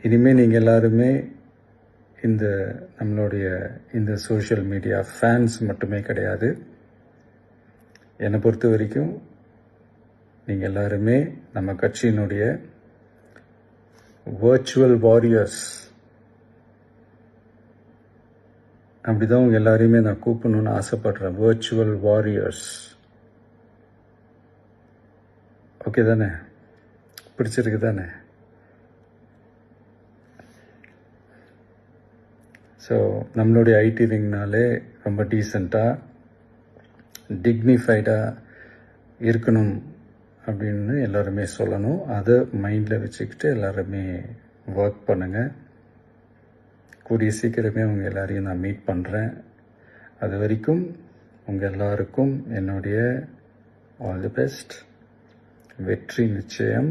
இனிமேல் நீங்கள் எல்லாருமே நம்மளுடைய இந்த சோஷியல் மீடியா ஃபேன்ஸ் மட்டுமே கிடையாது. என்னை பொறுத்த வரைக்கும் நீங்கள் எல்லாருமே நம்ம கட்சியினுடைய வர்ச்சுவல் வாரியர்ஸ். அப்படிதான் உங்கள் எல்லாரையுமே நான் கூப்பிடணும்னு ஆசைப்படுறேன். Virtual warriors. ஓகே தானே? பிடிச்சிருக்கு தானே? ஸோ நம்மளுடைய ஐடி விங்னாலே ரொம்ப டீசெண்டாக டிக்னிஃபைடாக இருக்கணும் அப்படின்னு எல்லாருமே சொல்லணும். அதை மைண்டில் வச்சுக்கிட்டு எல்லாருமே ஒர்க் பண்ணுங்கள். கூடிய சீக்கிரமே உங்கள் எல்லாரையும் நான் மீட் பண்ணுறேன். அது வரைக்கும் உங்கள் எல்லாருக்கும் என்னுடைய ஆல் தி பெஸ்ட். வெற்றி நிச்சயம்.